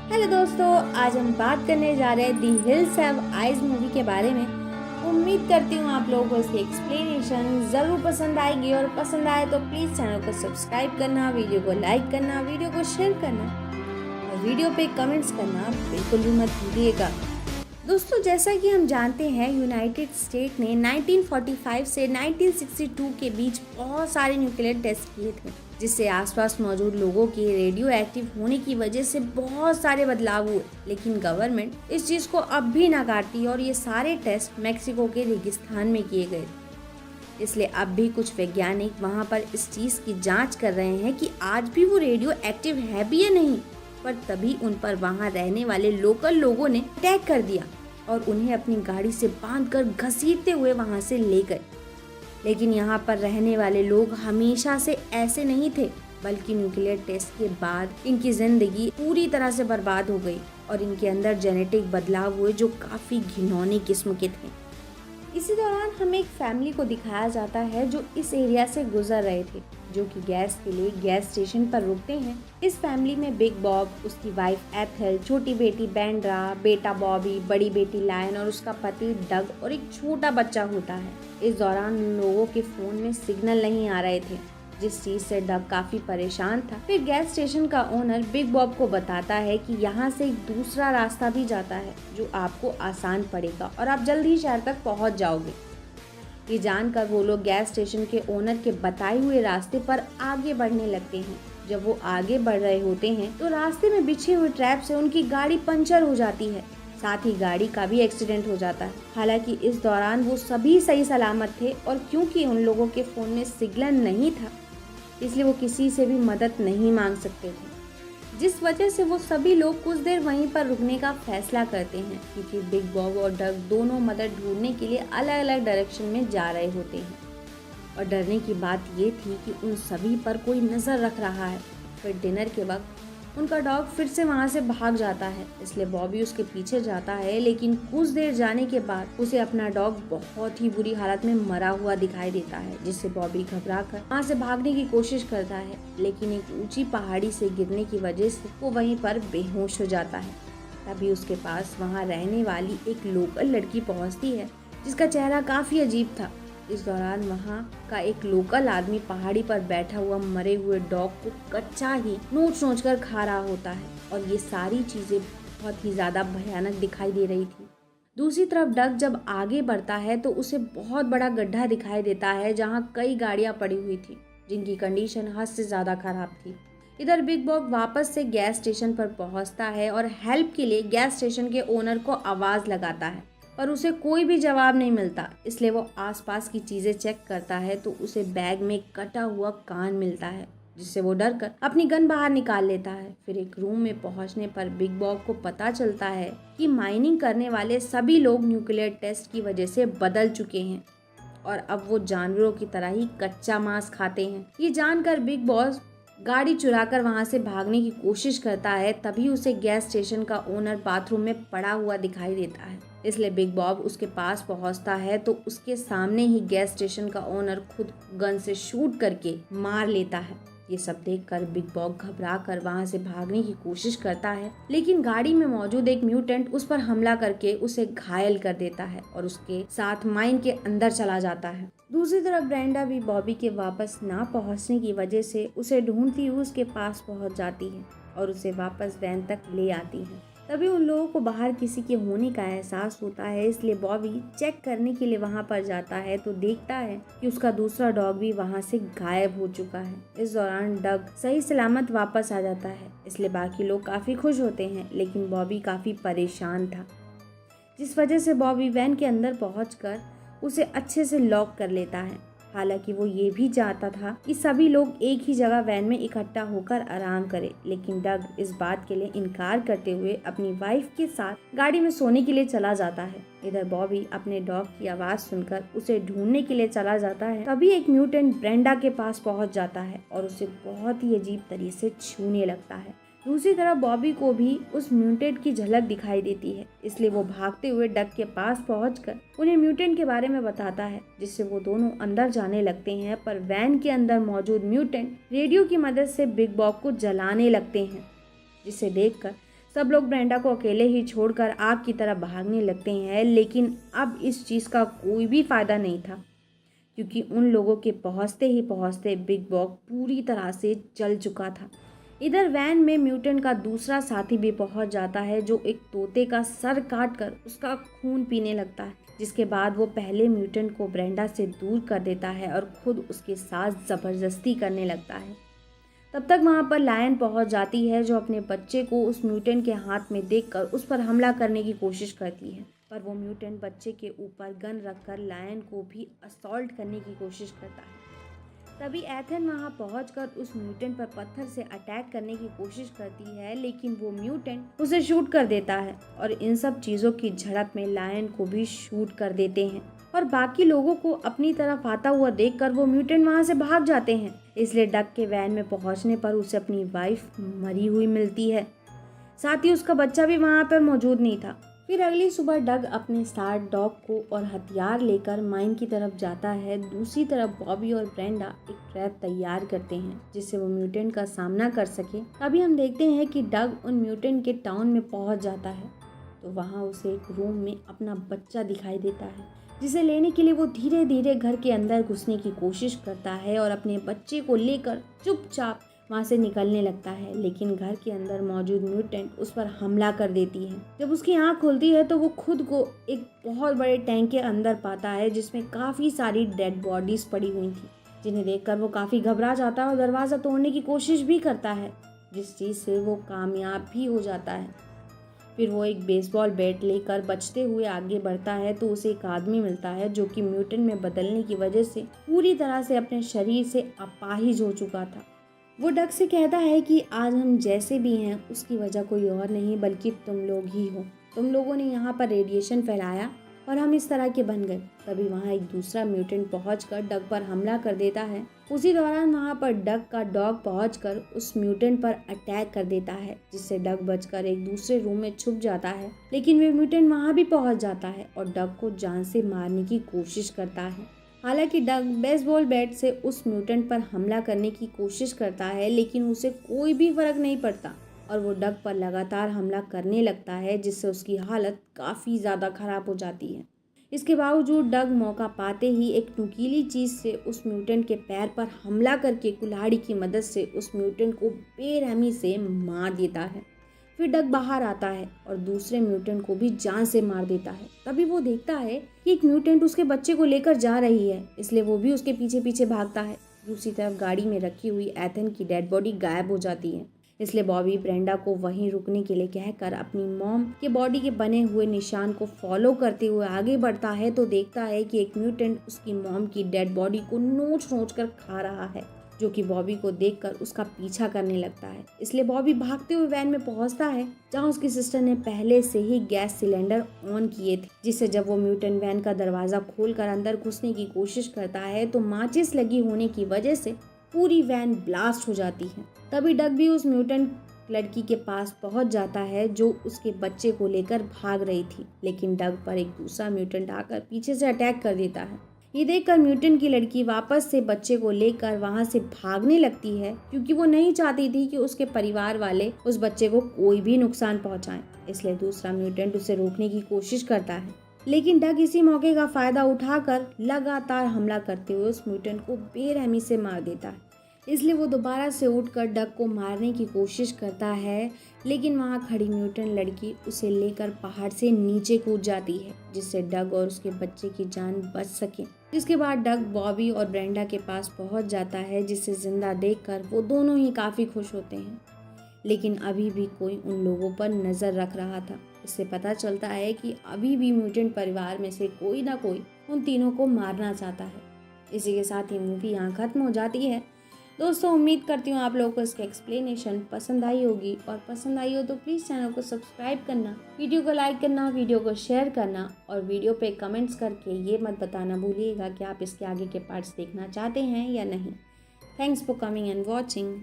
Hello दोस्तों, आज हम बात करने जा रहे हैं दी हिल्स हैव आइज मूवी के बारे में। उम्मीद करती हूँ आप लोगों को इसकी एक्सप्लेनेशन ज़रूर पसंद आएगी और पसंद आए तो प्लीज़ चैनल को सब्सक्राइब करना, वीडियो को लाइक करना, वीडियो को शेयर करना और वीडियो पे कमेंट्स करना बिल्कुल भी मत भूलिएगा। दोस्तों, जैसा कि हम जानते हैं यूनाइटेड स्टेट ने 1945 से 1962 के बीच बहुत सारे न्यूक्लियर टेस्ट किए थे, जिससे आसपास मौजूद लोगों के रेडियो एक्टिव होने की वजह से बहुत सारे बदलाव हुए। लेकिन गवर्नमेंट इस चीज़ को अब भी नकारती है और ये सारे टेस्ट मेक्सिको के रेगिस्तान में किए गए थे। इसलिए अब भी कुछ वैज्ञानिक वहाँ पर इस चीज़ की जाँच कर रहे हैं कि आज भी वो रेडियो एक्टिव है भी या नहीं। पर तभी उन पर वहाँ रहने वाले लोकल लोगों ने अटैक कर दिया और उन्हें अपनी गाड़ी से बांधकर घसीटते हुए वहाँ से ले गए। लेकिन यहाँ पर रहने वाले लोग हमेशा से ऐसे नहीं थे, बल्कि न्यूक्लियर टेस्ट के बाद इनकी जिंदगी पूरी तरह से बर्बाद हो गई और इनके अंदर जेनेटिक बदलाव हुए जो काफ़ी घिनौनी किस्म के थे। इसी दौरान हमें एक फैमिली को दिखाया जाता है जो इस एरिया से गुजर रहे थे, जो कि गैस के लिए गैस स्टेशन पर रुकते हैं। इस फैमिली में बिग बॉब, उसकी वाइफ एथल, छोटी बेटी बैंड्रा, बेटा बॉबी, बड़ी बेटी लायन और उसका पति डग और एक छोटा बच्चा होता है। इस दौरान लोगों के फोन में सिग्नल नहीं आ रहे थे, जिस चीज से डग काफी परेशान था। फिर गैस स्टेशन का ओनर बिग बॉब को बताता है कि यहाँ से एक दूसरा रास्ता भी जाता है जो आपको आसान पड़ेगा और आप जल्द ही शहर तक पहुँच जाओगे। ये जानकर वो लोग गैस स्टेशन के ओनर के बताए हुए रास्ते पर आगे बढ़ने लगते हैं। जब वो आगे बढ़ रहे होते हैं तो रास्ते में बिछे हुए ट्रैप से उनकी गाड़ी पंचर हो जाती है, साथ ही गाड़ी का भी एक्सीडेंट हो जाता है। हालांकि इस दौरान वो सभी सही सलामत थे और क्योंकि उन लोगों के फोन में सिग्नल नहीं था, इसलिए वो किसी से भी मदद नहीं मांग सकते थे, जिस वजह से वो सभी लोग कुछ देर वहीं पर रुकने का फैसला करते हैं, क्योंकि बिग बॉब और डग दोनों मदद ढूंढने के लिए अलग अलग डायरेक्शन में जा रहे होते हैं। और डरने की बात ये थी कि उन सभी पर कोई नज़र रख रहा है। फिर डिनर के वक्त उनका डॉग फिर से वहाँ से भाग जाता है, इसलिए बॉबी उसके पीछे जाता है। लेकिन कुछ देर जाने के बाद उसे अपना डॉग बहुत ही बुरी हालत में मरा हुआ दिखाई देता है, जिससे बॉबी घबराकर वहाँ से भागने की कोशिश करता है। लेकिन एक ऊंची पहाड़ी से गिरने की वजह से वो वहीं पर बेहोश हो जाता है। तभी उसके पास वहाँ रहने वाली एक लोकल लड़की पहुँचती है, जिसका चेहरा काफी अजीब था। इस दौरान वहाँ का एक लोकल आदमी पहाड़ी पर बैठा हुआ मरे हुए डॉग को कच्चा ही नोच कर खा रहा होता है और ये सारी चीजें बहुत ही ज्यादा भयानक दिखाई दे रही थी। दूसरी तरफ डग जब आगे बढ़ता है तो उसे बहुत बड़ा गड्ढा दिखाई देता है, जहाँ कई गाड़ियां पड़ी हुई थी जिनकी कंडीशन हद से ज्यादा खराब थी। इधर बिग बॉब वापस से गैस स्टेशन पर पहुंचता है और हेल्प के लिए गैस स्टेशन के ओनर को आवाज लगाता है, पर उसे कोई भी जवाब नहीं मिलता। इसलिए वो आसपास की चीजें चेक करता है तो उसे बैग में कटा हुआ कान मिलता है, जिससे वो डर कर अपनी गन बाहर निकाल लेता है। फिर एक रूम में पहुंचने पर बिग बॉब को पता चलता है कि माइनिंग करने वाले सभी लोग न्यूक्लियर टेस्ट की वजह से बदल चुके हैं और अब वो जानवरों की तरह ही कच्चा मांस खाते हैं। ये जानकर बिग बॉस गाड़ी चुराकर वहां से भागने की कोशिश करता है। तभी उसे गैस स्टेशन का ओनर बाथरूम में पड़ा हुआ दिखाई देता है, इसलिए बिग बॉब उसके पास पहुंचता है तो उसके सामने ही गैस स्टेशन का ओनर खुद गन से शूट करके मार लेता है। ये सब देखकर बिग बॉब घबरा कर वहां से भागने की कोशिश करता है, लेकिन गाड़ी में मौजूद एक म्यूटेंट उस पर हमला करके उसे घायल कर देता है और उसके साथ माइन के अंदर चला जाता है। दूसरी तरफ ब्रेंडा भी बॉबी के वापस ना पहुंचने की वजह से उसे ढूंढती हुई उसके पास पहुंच जाती है और उसे वापस वैन तक ले आती है। तभी उन लोगों को बाहर किसी के होने का एहसास होता है, इसलिए बॉबी चेक करने के लिए वहां पर जाता है तो देखता है कि उसका दूसरा डॉग भी वहां से गायब हो चुका है। इस दौरान डग सही सलामत वापस आ जाता है, इसलिए बाकी लोग काफी खुश होते हैं, लेकिन बॉबी काफी परेशान था, जिस वजह से बॉबी वैन के अंदर पहुंचकर उसे अच्छे से लॉक कर लेता है। हालांकि वो ये भी चाहता था कि सभी लोग एक ही जगह वैन में इकट्ठा होकर आराम करें, लेकिन डग इस बात के लिए इनकार करते हुए अपनी वाइफ के साथ गाड़ी में सोने के लिए चला जाता है। इधर बॉबी अपने डॉग की आवाज सुनकर उसे ढूंढने के लिए चला जाता है। तभी एक म्यूटेंट ब्रेंडा के पास पहुंच जाता है और उसे बहुत ही अजीब तरीके से छूने लगता है। दूसरी तरफ बॉबी को भी उस म्यूटेंट की झलक दिखाई देती है, इसलिए वो भागते हुए डग के पास पहुंचकर उन्हें म्यूटेंट के बारे में बताता है, जिससे वो दोनों अंदर जाने लगते हैं। पर वैन के अंदर मौजूद म्यूटेंट रेडियो की मदद से बिग बॉब को जलाने लगते हैं, जिसे देखकर सब लोग ब्रेंडा को अकेले ही छोड़कर आग की तरफ भागने लगते हैं, लेकिन अब इस चीज़ का कोई भी फ़ायदा नहीं था, क्योंकि उन लोगों के पहुंचते ही पहुंचते बिग बॉस पूरी तरह से जल चुका था। इधर वैन में म्यूटेंट का दूसरा साथी भी पहुंच जाता है, जो एक तोते का सर काटकर उसका खून पीने लगता है, जिसके बाद वो पहले म्यूटेंट को ब्रेंडा से दूर कर देता है और खुद उसके साथ ज़बरदस्ती करने लगता है। तब तक वहाँ पर लायन पहुँच जाती है, जो अपने बच्चे को उस म्यूटेंट के हाथ में देखकर उस पर हमला करने की कोशिश करती है, पर वो म्यूटेंट बच्चे के ऊपर गन रखकर लायन को भी असॉल्ट करने की कोशिश करता है। तभी एथन वहां पहुंचकर उस म्यूटेंट पर पत्थर से अटैक करने की कोशिश करती है, लेकिन वो म्यूटेंट उसे शूट कर देता है और इन सब चीज़ों की झड़प में लायन को भी शूट कर देते हैं और बाकी लोगों को अपनी तरफ आता हुआ देखकर वो म्यूटेंट वहां से भाग जाते हैं। इसलिए डक के वैन में पहुंचने पर उसे अपनी वाइफ मरी हुई मिलती है, साथ ही उसका बच्चा भी वहां पर मौजूद नहीं था। फिर अगली सुबह डग अपने साथ डॉग को और हथियार लेकर माइन की तरफ जाता है। दूसरी तरफ बॉबी और ब्रेंडा एक ट्रैप तैयार करते हैं, जिससे वो म्यूटेंट का सामना कर सके। तभी हम देखते हैं कि डग उन म्यूटेंट के टाउन में पहुंच जाता है, तो वहां उसे एक रूम में अपना बच्चा दिखाई देता है, जिसे लेने के लिए वो धीरे धीरे घर के अंदर घुसने की कोशिश करता है और अपने बच्चे को लेकर चुपचाप वहाँ से निकलने लगता है। लेकिन घर के अंदर मौजूद म्यूटेंट उस पर हमला कर देती है। जब उसकी आंख खुलती है तो वो खुद को एक बहुत बड़े टैंक के अंदर पाता है, जिसमें काफ़ी सारी डेड बॉडीज पड़ी हुई थी, जिन्हें देखकर वो काफ़ी घबरा जाता है और दरवाज़ा तोड़ने की कोशिश भी करता है, जिस चीज़ से वो कामयाब भी हो जाता है। फिर वो एक बेसबॉल बैट लेकर बचते हुए आगे बढ़ता है, तो उसे एक आदमी मिलता है, जो कि म्यूटेंट में बदलने की वजह से पूरी तरह से अपने शरीर से अपाहिज हो चुका था। वो डक से कहता है कि आज हम जैसे भी हैं उसकी वजह कोई और नहीं बल्कि तुम लोग ही हो। तुम लोगों ने यहाँ पर रेडिएशन फैलाया और हम इस तरह के बन गए। तभी वहाँ एक दूसरा म्यूटेंट पहुंचकर डक पर हमला कर देता है। उसी दौरान वहाँ पर डक का डॉग पहुंचकर उस म्यूटेंट पर अटैक कर देता है, जिससे डक बचकर एक दूसरे रूम में छुप जाता है। लेकिन वे म्यूटेंट वहाँ भी पहुँच जाता है और डक को जान से मारने की कोशिश करता है। हालांकि डग बेसबॉल बैट से उस म्यूटेंट पर हमला करने की कोशिश करता है, लेकिन उसे कोई भी फर्क नहीं पड़ता और वो डग पर लगातार हमला करने लगता है, जिससे उसकी हालत काफ़ी ज़्यादा ख़राब हो जाती है। इसके बावजूद डग मौका पाते ही एक नुकीली चीज़ से उस म्यूटेंट के पैर पर हमला करके कुल्हाड़ी की मदद से उस म्यूटेंट को बेरहमी से मार देता है। फिर डग बाहर आता है और दूसरे म्यूटेंट को भी जान से मार देता है। तभी वो देखता है कि एक म्यूटेंट उसके बच्चे को लेकर जा रही है, इसलिए वो भी उसके पीछे पीछे भागता है। दूसरी तरफ गाड़ी में रखी हुई एथन की डेड बॉडी गायब हो जाती है, इसलिए बॉबी ब्रेंडा को वहीं रुकने के लिए कहकर अपनी मॉम के बॉडी के बने हुए निशान को फॉलो करते हुए आगे बढ़ता है, तो देखता है कि एक म्यूटेंट उसकी मॉम की डेड बॉडी को नोच नोच कर खा रहा है, जो कि बॉबी को देखकर उसका पीछा करने लगता है। इसलिए बॉबी भागते हुए वैन में पहुंचता है, जहां उसकी सिस्टर ने पहले से ही गैस सिलेंडर ऑन किए थे, जिससे जब वो म्यूटेंट वैन का दरवाजा खोलकर अंदर घुसने की कोशिश करता है, तो माचिस लगी होने की वजह से पूरी वैन ब्लास्ट हो जाती है। तभी डग भी उस म्यूटेंट लड़की के पास पहुंच जाता है, जो उसके बच्चे को लेकर भाग रही थी, लेकिन डग पर एक दूसरा म्यूटेंट आकर पीछे से अटैक कर देता है। ये देखकर म्यूटेंट की लड़की वापस से बच्चे को लेकर वहां से भागने लगती है, क्योंकि वो नहीं चाहती थी कि उसके परिवार वाले उस बच्चे को कोई भी नुकसान पहुंचाएं। इसलिए दूसरा म्यूटेंट उसे रोकने की कोशिश करता है, लेकिन डग इसी मौके का फायदा उठाकर लगातार हमला करते हुए उस म्यूटेंट को बेरहमी से मार देता है। इसलिए वो दोबारा से उठकर डग को मारने की कोशिश करता है, लेकिन वहाँ खड़ी म्यूटेंट लड़की उसे लेकर पहाड़ से नीचे कूद जाती है, जिससे डग और उसके बच्चे की जान बच सके। जिसके बाद डग बॉबी और ब्रेंडा के पास पहुँच जाता है, जिसे जिंदा देखकर वो दोनों ही काफ़ी खुश होते हैं। लेकिन अभी भी कोई उन लोगों पर नज़र रख रहा था। इससे पता चलता है कि अभी भी म्यूटेंट परिवार में से कोई ना कोई उन तीनों को मारना चाहता है। इसी के साथ ही मूवी यहाँ खत्म हो जाती है। दोस्तों, उम्मीद करती हूँ आप लोगों को इसकी एक्सप्लेनेशन पसंद आई होगी, और पसंद आई हो तो प्लीज़ चैनल को सब्सक्राइब करना, वीडियो को लाइक करना, वीडियो को शेयर करना, और वीडियो पे कमेंट्स करके ये मत बताना भूलिएगा कि आप इसके आगे के पार्ट्स देखना चाहते हैं या नहीं। Thanks for coming and watching.